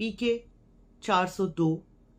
PK 402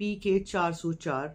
PK 404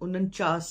49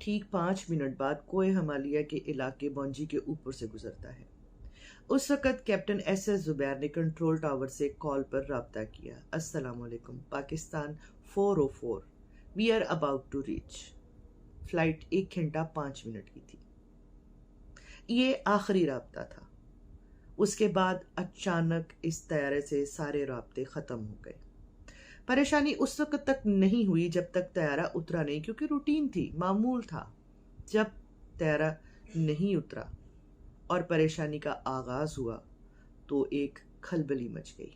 ٹھیک 5 minute بعد کوہ ہمالیہ کے علاقے بونجی کے اوپر سے گزرتا ہے۔ اس وقت کیپٹن ایس ایس زبیر نے کنٹرول ٹاور سے کال پر رابطہ کیا۔ السلام علیکم، Pakistan 404، we are about to reach. Flight 1 گھنٹہ 5 منٹ کی تھی۔ یہ آخری رابطہ تھا۔ اس کے بعد اچانک اس طیارے سے سارے رابطے ختم ہو گئے۔ پریشانی اس وقت تک نہیں ہوئی جب تک طیارہ اترا نہیں، کیونکہ روٹین تھی، معمول تھا۔ جب طیارہ نہیں اترا اور پریشانی کا آغاز ہوا تو ایک کھلبلی مچ گئی۔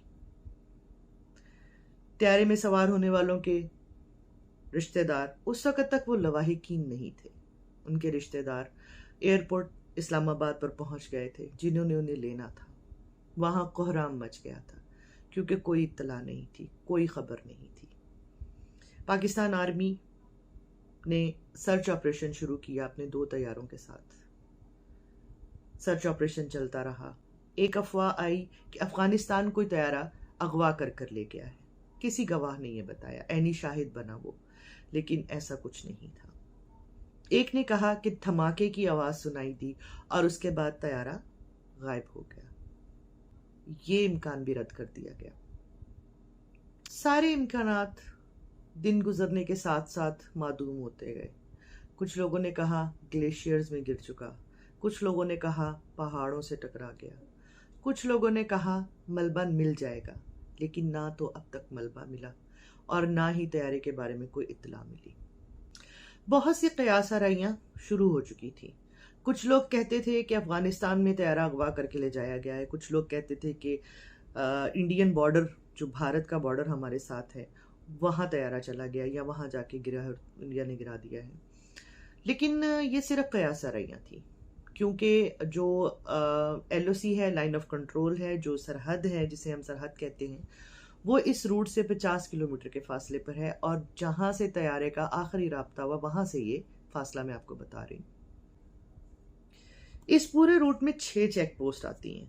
طیارے میں سوار ہونے والوں کے رشتہ دار اس وقت تک وہ لواحقین نہیں تھے۔ ان کے رشتہ دار ایئرپورٹ اسلام آباد پر پہنچ گئے تھے، جنہوں نے انہیں لینا تھا۔ وہاں کوہرام مچ گیا تھا، کیونکہ کوئی اطلاع نہیں تھی، کوئی خبر نہیں تھی۔ پاکستان آرمی نے سرچ آپریشن شروع کیا اپنے 2 طیاروں کے ساتھ۔ سرچ آپریشن چلتا رہا۔ ایک افواہ آئی کہ افغانستان کوئی طیارہ اغوا کر لے گیا ہے۔ کسی گواہ نے یہ بتایا، عینی شاہد بنا وہ، لیکن ایسا کچھ نہیں تھا۔ ایک نے کہا کہ دھماکے کی آواز سنائی دی اور اس کے بعد طیارہ غائب ہو گیا۔ یہ امکان بھی رد کر دیا گیا۔ سارے امکانات دن گزرنے کے ساتھ ساتھ معدوم ہوتے گئے۔ کچھ لوگوں نے کہا گلیشیئرز میں گر چکا، کچھ لوگوں نے کہا پہاڑوں سے ٹکرا گیا، کچھ لوگوں نے کہا ملبہ مل جائے گا، لیکن نہ تو اب تک ملبہ ملا اور نہ ہی طیارے کے بارے میں کوئی اطلاع ملی۔ بہت سی قیاس آرائیاں شروع ہو چکی تھی۔ کچھ لوگ کہتے تھے کہ افغانستان میں طیارہ اغوا کر کے لے جایا گیا ہے، کچھ لوگ کہتے تھے کہ انڈین بارڈر، جو بھارت کا بارڈر ہمارے ساتھ ہے، وہاں طیارہ چلا گیا یا وہاں جا کے گرا ہے، انڈیا نے گرا دیا ہے۔ لیکن یہ صرف قیاس آرائیاں تھیں، کیونکہ جو ایل او سی ہے، لائن آف کنٹرول ہے، جو سرحد ہے جسے ہم سرحد کہتے ہیں، وہ اس روٹ سے 50 کلومیٹر کے فاصلے پر ہے، اور جہاں سے طیارے کا آخری رابطہ ہوا وہاں سے یہ فاصلہ میں آپ کو بتا رہی ہوں۔ اس پورے روٹ میں 6 چیک پوسٹ آتی ہیں۔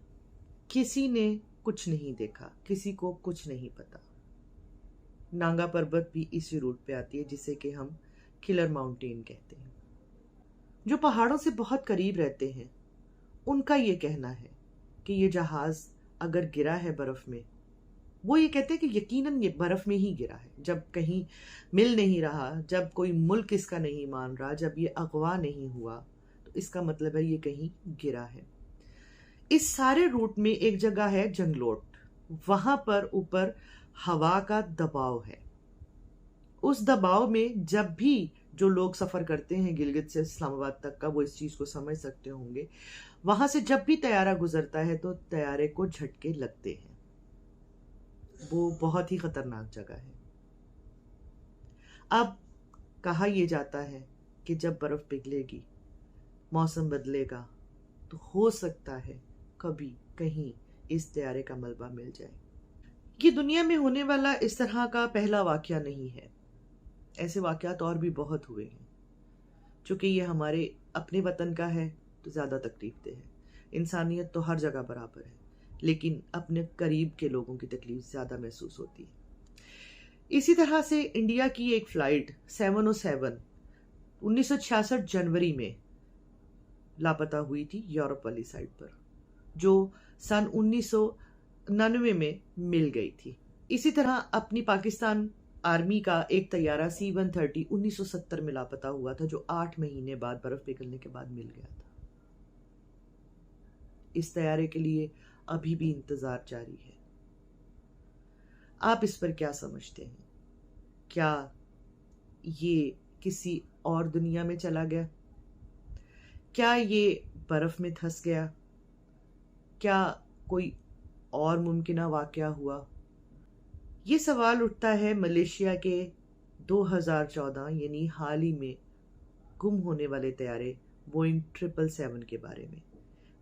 کسی نے کچھ نہیں دیکھا، کسی کو کچھ نہیں پتا۔ نانگا پربت بھی اسی روٹ پہ آتی ہے، جسے کہ ہم کلر ماؤنٹین کہتے ہیں۔ جو پہاڑوں سے بہت قریب رہتے ہیں ان کا یہ کہنا ہے کہ یہ جہاز اگر گرا ہے برف میں، وہ یہ کہتے ہیں کہ یقیناً یہ برف میں ہی گرا ہے۔ جب کہیں مل نہیں رہا، جب کوئی ملک اس کا نہیں مان رہا، جب یہ اغوا نہیں ہوا، تو اس کا مطلب ہے یہ کہیں گرا ہے۔ اس سارے روٹ میں ایک جگہ ہے جنگلوٹ، وہاں پر اوپر ہوا کا دباؤ ہے۔ اس دباؤ میں جب بھی جو لوگ سفر کرتے ہیں گلگت سے اسلام آباد تک کا، وہ اس چیز کو سمجھ سکتے ہوں گے، وہاں سے جب بھی طیارہ گزرتا ہے تو طیارے کو جھٹکے لگتے ہیں۔ وہ بہت ہی خطرناک جگہ ہے۔ اب کہا یہ جاتا ہے کہ جب برف پگھلے گی، موسم بدلے گا، تو ہو سکتا ہے کبھی کہیں اس طیارے کا ملبہ مل جائے۔ یہ دنیا میں ہونے والا اس طرح کا پہلا واقعہ نہیں ہے، ایسے واقعات اور بھی بہت ہوئے ہیں۔ چونکہ یہ ہمارے اپنے وطن کا ہے تو زیادہ تکلیف دہ ہے۔ انسانیت تو ہر جگہ برابر ہے، لیکن اپنے قریب کے لوگوں کی تکلیف زیادہ محسوس ہوتی ہے۔ اسی طرح سے انڈیا کی ایک فلائٹ 707 1966 جنوری میں لاپتہ ہوئی تھی یورپ والی سائڈ پر، جو سن 1999 میں مل گئی تھی۔ اسی طرح اپنی پاکستان آرمی کا ایک طیارہ C-130 1970 میں لاپتہ ہوا تھا، جو 8 مہینے بعد برف پگھلنے کے بعد مل گیا تھا۔ اس طیارے کے لیے ابھی بھی انتظار جاری ہے۔ آپ اس پر کیا سمجھتے ہیں؟ کیا یہ کسی اور دنیا میں چلا گیا؟ کیا یہ برف میں دھس گیا؟ کیا کوئی اور ممکنہ واقعہ ہوا؟ یہ سوال اٹھتا ہے ملیشیا کے 2014 یعنی حال ہی میں گم ہونے والے طیارے بوئنگ 777 کے بارے میں،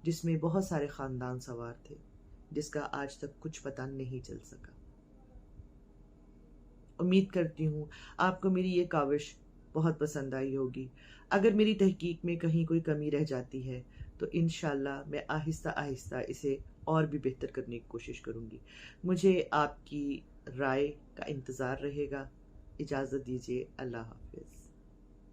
جس میں بہت سارے خاندان سوار تھے، جس کا آج تک کچھ پتہ نہیں چل سکا۔ امید کرتی ہوں آپ کو میری یہ کاوش بہت پسند آئی ہوگی۔ اگر میری تحقیق میں کہیں کوئی کمی رہ جاتی ہے تو انشاءاللہ میں آہستہ آہستہ اسے اور بھی بہتر کرنے کی کوشش کروں گی۔ مجھے آپ کی رائے کا انتظار رہے گا۔ اجازت دیجیے، اللہ حافظ۔